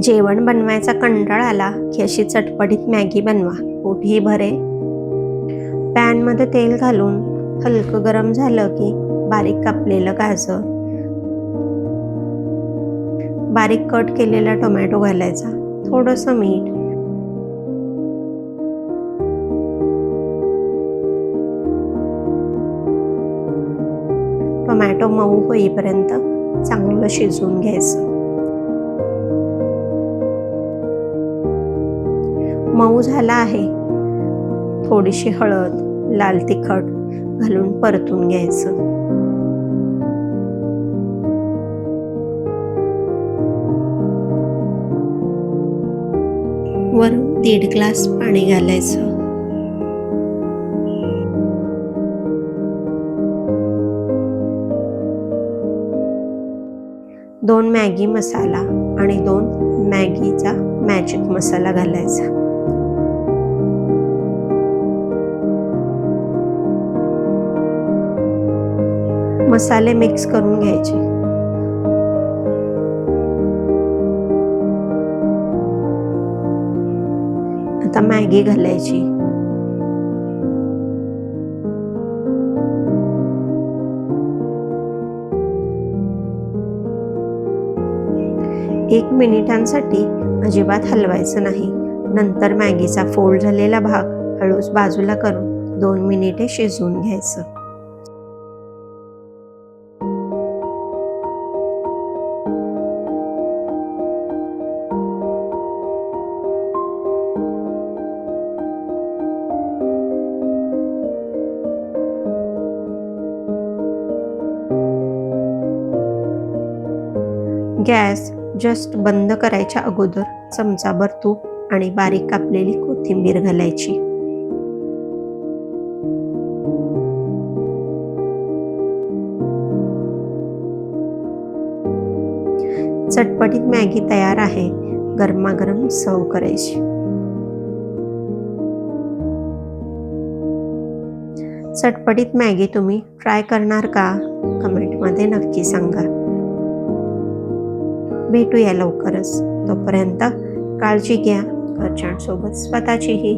जेवण बनवायचा कंटाळा आला की अशी चटपटीत मॅगी बनवा, पोटही भरे. पॅनमध्ये तेल घालून हलकं गरम झालं की बारीक कापलेलं गाजर, बारीक कट केलेला टोमॅटो घालायचा, थोडंसं मीठ, टोमॅटो मऊ होईपर्यंत चांगलं शिजवून घ्यायचं. मऊ झाला आहे, थोडीशी हळद, लाल तिखट घालून परतून घ्यायचं. वरून 1.5 ग्लास पाणी घालायचं. दोन मॅगी मसाला आणि 2 मॅगीचा मॅजिक मसाला घालायचा. मसाले मिक्स करून घ्यायचे. आता मॅगी घालायची. एक मिनिटांसाठी अजिबात हलवायचं नाही. नंतर मॅगीचा फोल्ड झालेला भाग हळूच बाजूला करून 2 मिनिटे शिजवून घ्यायचं. गॅस जस्ट बंद करायच्या अगोदर चमचाभर तूप आणि बारीक कापलेली कोथिंबीर घालायची. चटपटीत मॅगी तयार आहे. गरमागरम सर्व करायची. चटपटीत मॅगी तुम्ही ट्राय करणार का? कमेंटमध्ये नक्की सांगा. भेटूया लवकरच. तोपर्यंत काळजी घ्या, घरच्यांसोबत स्वतःचीही.